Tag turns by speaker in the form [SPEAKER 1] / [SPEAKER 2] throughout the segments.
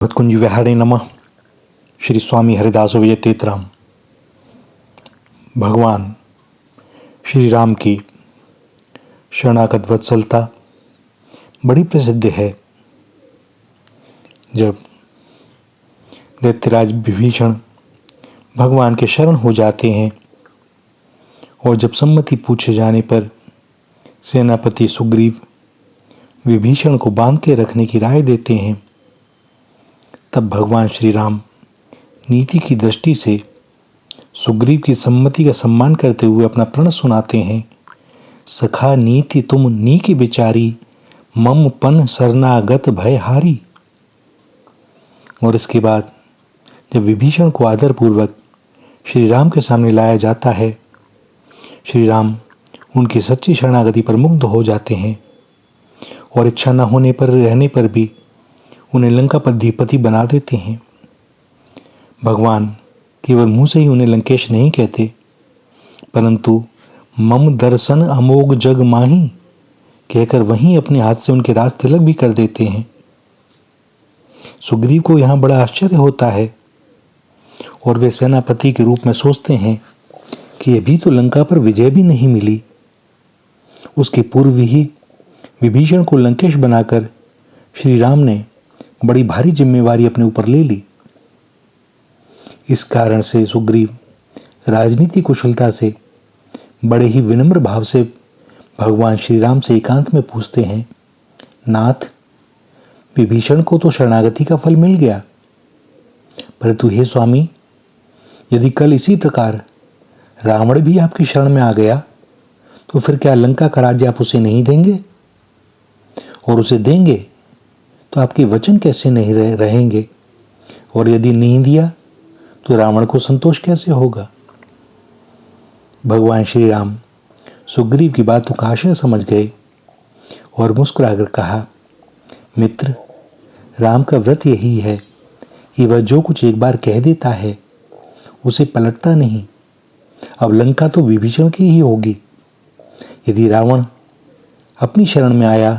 [SPEAKER 1] भगवत्कुंज विहारे नमः। श्री स्वामी हरिदास विजय तीर्थराम। भगवान श्री राम की शरणागत वत्सलता बड़ी प्रसिद्ध है। जब दैत्यराज विभीषण भगवान के शरण हो जाते हैं और जब सम्मति पूछे जाने पर सेनापति सुग्रीव विभीषण को बांध के रखने की राय देते हैं, तब भगवान श्री राम नीति की दृष्टि से सुग्रीव की सम्मति का सम्मान करते हुए अपना प्रण सुनाते हैं। सखा नीति तुम नीकी विचारी, मम पन शरणागत भय हारी। और इसके बाद जब विभीषण को आदर पूर्वक श्री राम के सामने लाया जाता है, श्री राम उनकी सच्ची शरणागति पर मुग्ध हो जाते हैं और इच्छा न होने पर रहने पर भी उन्हें लंका पर अधिपति बना देते हैं। भगवान केवल मुंह से ही उन्हें लंकेश नहीं कहते, परंतु मम दर्शन अमोघ जग माही कहकर वहीं अपने हाथ से उनके राज तिलक भी कर देते हैं। सुग्रीव को यहाँ बड़ा आश्चर्य होता है और वे सेनापति के रूप में सोचते हैं कि अभी तो लंका पर विजय भी नहीं मिली, उसके पूर्व ही विभीषण को लंकेश बनाकर श्री राम ने बड़ी भारी जिम्मेवारी अपने ऊपर ले ली। इस कारण से सुग्रीव राजनीति कुशलता से बड़े ही विनम्र भाव से भगवान श्री राम से एकांत में पूछते हैं, नाथ, विभीषण को तो शरणागति का फल मिल गया, परंतु हे स्वामी, यदि कल इसी प्रकार रावण भी आपकी शरण में आ गया तो फिर क्या लंका का राज्य आप उसे नहीं देंगे? और उसे देंगे तो आपके वचन कैसे नहीं रहेंगे? और यदि नहीं दिया तो रावण को संतोष कैसे होगा? भगवान श्री राम सुग्रीव की बातों का आशय समझ गए और मुस्कुराकर कहा, मित्र, राम का व्रत यही है कि वह जो कुछ एक बार कह देता है उसे पलटता नहीं। अब लंका तो विभीषण की ही होगी। यदि रावण अपनी शरण में आया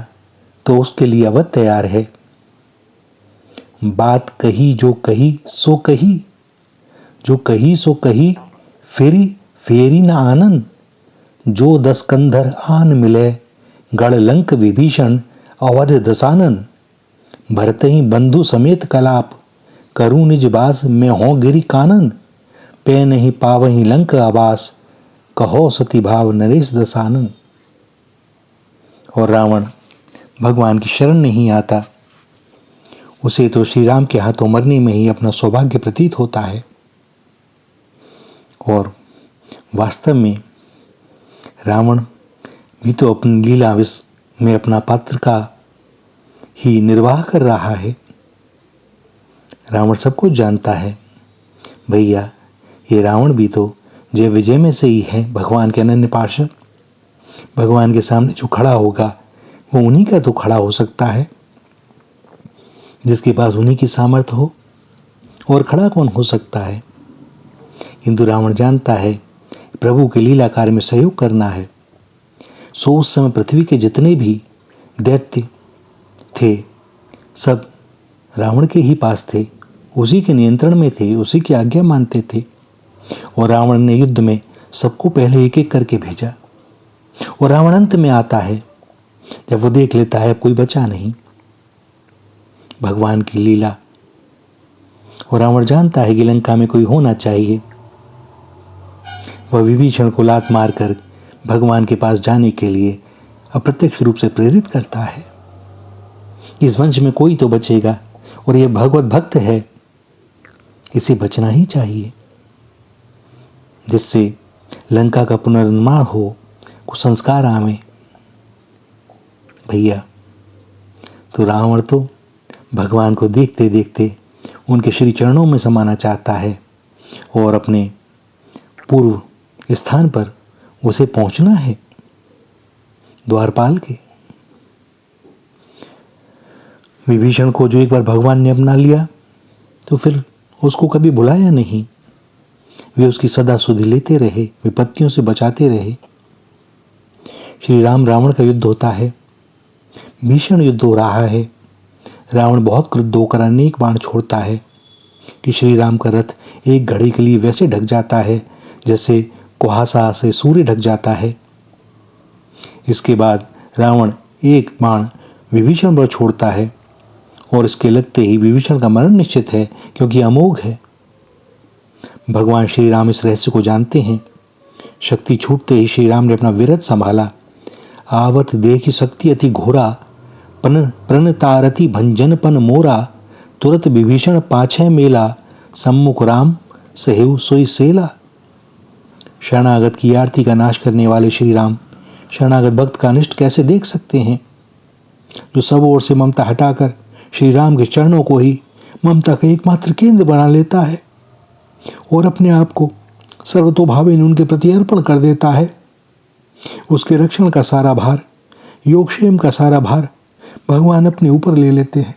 [SPEAKER 1] तो उसके लिए अवध तैयार है। बात कही जो कही सो कही, जो कही सो कही, फेरी फेरी न आनन। जो 10 कंधर आन मिले, गढ़ लंक विभीषण अवध दसानन। भरत ही बंधु समेत कलाप, करूं निज बास में हो गिरी कानन। पे नहीं पावही लंक आवास, कहो सती भाव नरेश दसानन। और रावण भगवान की शरण नहीं आता, उसे तो श्री राम के हाथों मरने में ही अपना सौभाग्य प्रतीत होता है। और वास्तव में रावण भी तो अपनी लीला में अपना पात्र का ही निर्वाह कर रहा है। रावण सब कुछ जानता है। भैया, ये रावण भी तो जय विजय में से ही है भगवान के अनन्य पार्षद। भगवान के सामने जो खड़ा होगा वो उन्हीं का तो खड़ा हो सकता है जिसके पास उन्हीं की सामर्थ्य हो, और खड़ा कौन हो सकता है? किंतु रावण जानता है प्रभु के लीला कार्य में सहयोग करना है। सो उस समय पृथ्वी के जितने भी दैत्य थे सब रावण के ही पास थे, उसी के नियंत्रण में थे, उसी की आज्ञा मानते थे। और रावण ने युद्ध में सबको पहले एक एक करके भेजा। और रावण अंत में आता है जब वो देख लेता है कोई बचा नहीं। भगवान की लीला। और रावण जानता है कि लंका में कोई होना चाहिए। वह विभीषण को लात मारकर भगवान के पास जाने के लिए अप्रत्यक्ष रूप से प्रेरित करता है। इस वंश में कोई तो बचेगा और यह भगवत भक्त है, इसे बचना ही चाहिए, जिससे लंका का पुनर्निर्माण हो, कुछ संस्कार आवे। भैया, तो रावण तो भगवान को देखते देखते उनके श्री चरणों में समाना चाहता है और अपने पूर्व स्थान पर उसे पहुंचना है, द्वारपाल के। विभीषण को जो एक बार भगवान ने अपना लिया तो फिर उसको कभी भुलाया नहीं। वे उसकी सदा सुधि लेते रहे, विपत्तियों से बचाते रहे। श्री राम रावण का युद्ध होता है, भीषण युद्ध हो रहा है। रावण बहुत क्रुद्ध होकर अनेक बाण छोड़ता है कि श्री राम का रथ एक घड़ी के लिए वैसे ढक जाता है जैसे कुहासा से सूर्य ढक जाता है। इसके बाद रावण एक बाण विभीषण पर छोड़ता है और इसके लगते ही विभीषण का मरण निश्चित है, क्योंकि अमोघ है। भगवान श्री राम इस रहस्य को जानते हैं। शक्ति छूटते ही श्री राम ने अपना विरथ संभाला। आवत देखी शक्ति अति घोरा, प्रणतारति भंजनपन मोरा, तुरत विभीषण पाछे मेला, सम्मुख राम सहेव सोई सेला। शरणागत की आरती का नाश करने वाले श्री राम शरणागत भक्त का अनिष्ट कैसे देख सकते हैं? जो सब ओर से ममता हटाकर श्री राम के चरणों को ही ममता का एकमात्र केंद्र बना लेता है और अपने आप को सर्वतोभावेन उनके प्रति अर्पण कर देता है, उसके रक्षण का सारा भार, योगक्षेम का सारा भार भगवान अपने ऊपर ले लेते हैं।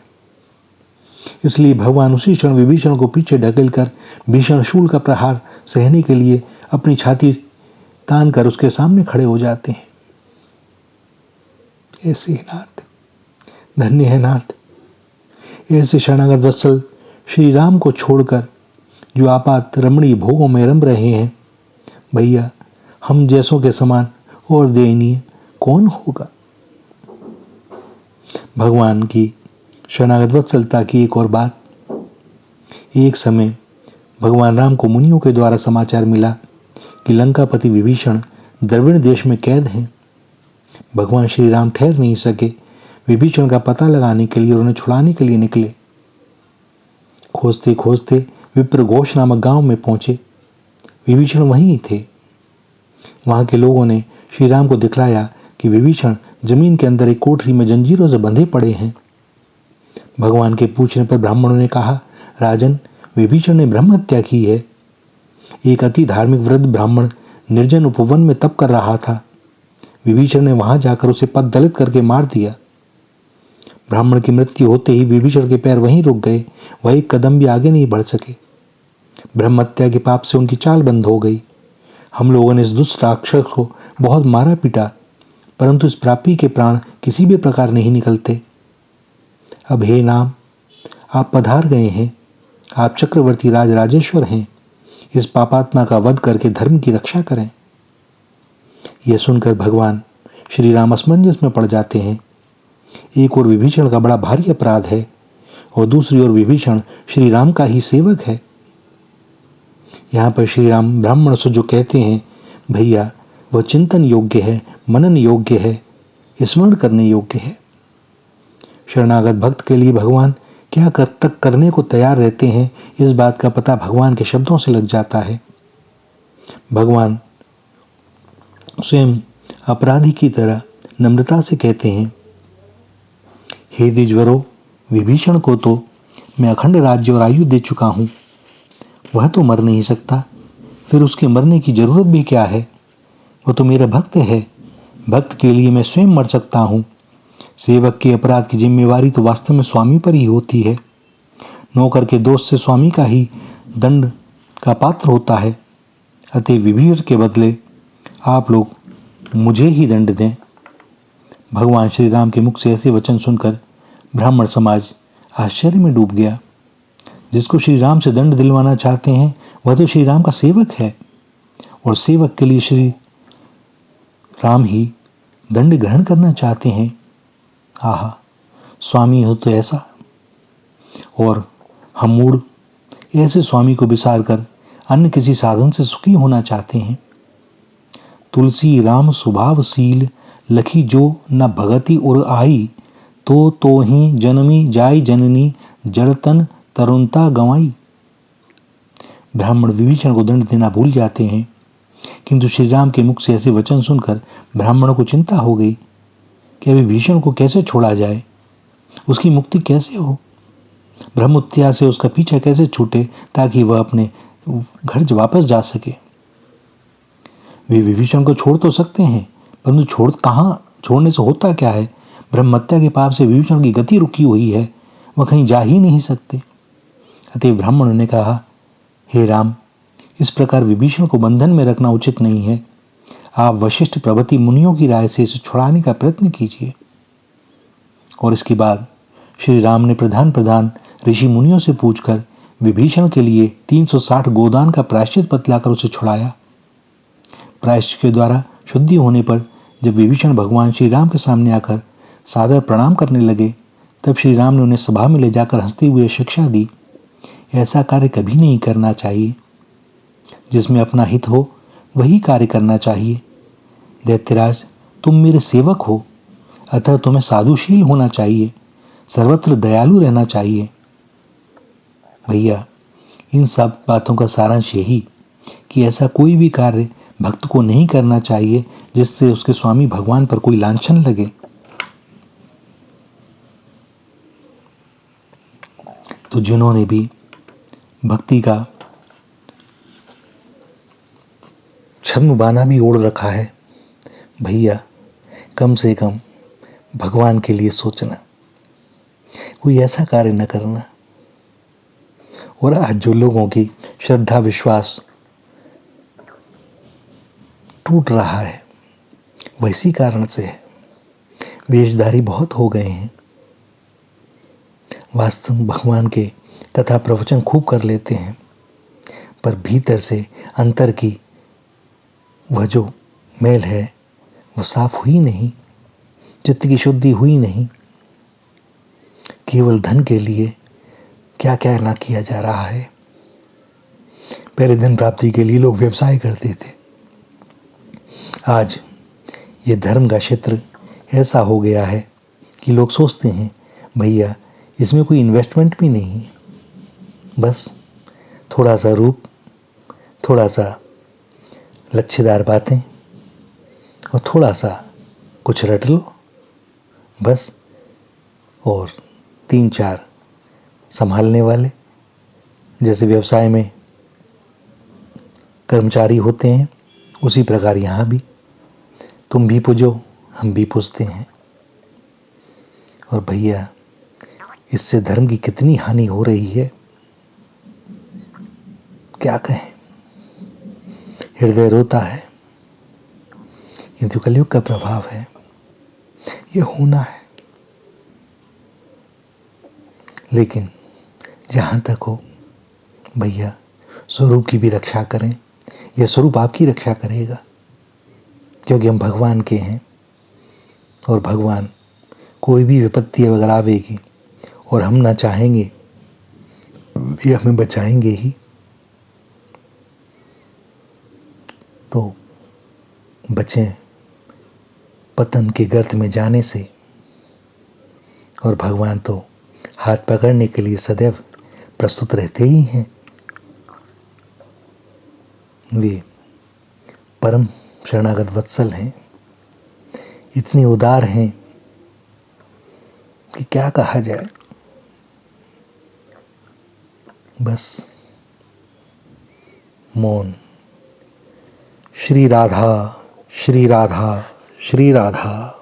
[SPEAKER 1] इसलिए भगवान उसी क्षण विभीषण को पीछे ढकेल कर भीषण शूल का प्रहार सहने के लिए अपनी छाती तान कर उसके सामने खड़े हो जाते हैं। ऐसे ही नाथ, धन्य है नाथ, ऐसे शरणागत वत्सल श्री राम को छोड़कर जो आपात रमणीय भोगों में रम रहे हैं, भैया हम जैसों के समान और दयनीय कौन होगा। भगवान की शरणागत वत्सलता की एक और बात, एक समय भगवान राम को मुनियों के द्वारा समाचार मिला कि लंकापति विभीषण द्रविड़ देश में कैद हैं। भगवान श्री राम ठहर नहीं सके, विभीषण का पता लगाने के लिए और उन्हें छुड़ाने के लिए निकले। खोजते खोजते विप्रघोष नामक गांव में पहुंचे। विभीषण वहीं थे। वहां के लोगों ने श्री राम को दिखलाया कि विभीषण जमीन के अंदर एक कोठरी में जंजीरों से बंधे पड़े हैं। भगवान के पूछने पर ब्राह्मणों ने कहा, राजन, विभीषण ने ब्रह्म हत्या की है। एक अति धार्मिक वृद्ध ब्राह्मण निर्जन उपवन में तप कर रहा था। विभीषण ने वहां जाकर उसे पद दलित करके मार दिया। ब्राह्मण की मृत्यु होते ही विभीषण के पैर वहीं रुक गए, वह एक कदम भी आगे नहीं बढ़ सके। ब्रह्म हत्या के पाप से उनकी चाल बंद हो गई। हम लोगों ने इस दुष्ट राक्षस को बहुत मारा पीटा, परंतु इस पापी के प्राण किसी भी प्रकार नहीं निकलते। अब हे नाम, आप पधार गए हैं, आप चक्रवर्ती राज राजेश्वर हैं, इस पापात्मा का वध करके धर्म की रक्षा करें। यह सुनकर भगवान श्री राम असमंजस में पड़ जाते हैं। एक और विभीषण का बड़ा भारी अपराध है और दूसरी ओर विभीषण श्री राम का ही सेवक है। यहाँ पर श्री राम ब्राह्मण से जो कहते हैं, भैया वह चिंतन योग्य है, मनन योग्य है, स्मरण करने योग्य है। शरणागत भक्त के लिए भगवान क्या तक करने को तैयार रहते हैं, इस बात का पता भगवान के शब्दों से लग जाता है। भगवान स्वयं अपराधी की तरह नम्रता से कहते हैं, हे द्विजवरों, विभीषण को तो मैं अखंड राज्य और आयु दे चुका हूं, वह तो मर नहीं सकता, फिर उसके मरने की जरूरत भी क्या है? वह तो मेरा भक्त है, भक्त के लिए मैं स्वयं मर सकता हूं। सेवक के अपराध की जिम्मेवारी तो वास्तव में स्वामी पर ही होती है। नौकर के दोष से स्वामी का ही दंड का पात्र होता है। अतः विभीषण के बदले आप लोग मुझे ही दंड दें। भगवान श्री राम के मुख से ऐसे वचन सुनकर ब्राह्मण समाज आश्चर्य में डूब गया। जिसको श्री राम से दंड दिलवाना चाहते हैं वह तो श्री राम का सेवक है और सेवक के लिए श्री राम ही दंड ग्रहण करना चाहते हैं। आहा, स्वामी हो तो ऐसा, और हम मूढ़ ऐसे स्वामी को विसार कर अन्य किसी साधन से सुखी होना चाहते हैं। तुलसी राम स्वभावशील, लखी जो न भगति उर आई, तो ही जनमी जाय जननी, जड़तन तरुणता गंवाई। ब्राह्मण विभीषण को दंड देना भूल जाते हैं, किंतु श्री राम के मुख से ऐसे वचन सुनकर ब्राह्मणों को चिंता हो गई कि अभी विभीषण को कैसे छोड़ा जाए, उसकी मुक्ति कैसे हो, ब्रह्म हत्या से उसका पीछा कैसे छूटे ताकि वह अपने घर वापस जा सके। वे विभीषण को छोड़ तो सकते हैं, परंतु छोड़ने से होता क्या है? ब्रह्म हत्या के पाप से विभीषण की गति रुकी हुई है, वह कहीं जा ही नहीं सकते। अतः ब्राह्मणों ने कहा, हे राम, इस प्रकार विभीषण को बंधन में रखना उचित नहीं है। आप वशिष्ठ प्रभृति मुनियों की राय से इसे छुड़ाने का प्रयत्न कीजिए। और इसके बाद श्री राम ने प्रधान प्रधान ऋषि मुनियों से पूछकर विभीषण के लिए 360 गोदान का प्रायश्चित बतलाकर उसे छुड़ाया। प्रायश्चित के द्वारा शुद्धि होने पर जब विभीषण भगवान श्री राम के सामने आकर सादर प्रणाम करने लगे, तब श्री राम ने उन्हें सभा में ले जाकर हंसते हुए शिक्षा दी, ऐसा कार्य कभी नहीं करना चाहिए। जिसमें अपना हित हो वही कार्य करना चाहिए। दैत्यराज, तुम मेरे सेवक हो, अतः तुम्हें साधुशील होना चाहिए, सर्वत्र दयालु रहना चाहिए। भैया, इन सब बातों का सारांश यही कि ऐसा कोई भी कार्य भक्त को नहीं करना चाहिए जिससे उसके स्वामी भगवान पर कोई लांछन लगे। तो जिन्होंने भी भक्ति का छद्म बाना भी ओढ़ रखा है, भैया कम से कम भगवान के लिए सोचना, कोई ऐसा कार्य न करना। और आज जो लोगों की श्रद्धा विश्वास टूट रहा है, वैसी कारण से है। वेशधारी बहुत हो गए हैं, वास्तव में भगवान के कथा प्रवचन खूब कर लेते हैं, पर भीतर से अंतर की वह जो मैल है वो साफ हुई नहीं, चित्त की शुद्धि हुई नहीं। केवल धन के लिए क्या क्या ना किया जा रहा है। पहले धन प्राप्ति के लिए लोग व्यवसाय करते थे, आज ये धर्म का क्षेत्र ऐसा हो गया है कि लोग सोचते हैं भैया इसमें कोई इन्वेस्टमेंट भी नहीं है, बस थोड़ा सा रूप, थोड़ा सा लच्छेदार बातें और थोड़ा सा कुछ रट लो बस, और 3-4 संभालने वाले, जैसे व्यवसाय में कर्मचारी होते हैं उसी प्रकार यहाँ भी तुम भी पूजो हम भी पूजते हैं। और भैया इससे धर्म की कितनी हानि हो रही है क्या कहें, हृदय रोता है। किंतु कलयुग का प्रभाव है, ये होना है। लेकिन जहाँ तक हो भैया स्वरूप की भी रक्षा करें, यह स्वरूप आपकी रक्षा करेगा, क्योंकि हम भगवान के हैं और भगवान कोई भी विपत्ति अगर आवेगी और हम ना चाहेंगे ये हमें बचाएंगे ही। तो बचें पतन के गर्त में जाने से, और भगवान तो हाथ पकड़ने के लिए सदैव प्रस्तुत रहते ही हैं। वे परम शरणागत वत्सल हैं, इतने उदार हैं कि क्या कहा जाए। बस मौन। श्री राधा श्री राधा श्री राधा।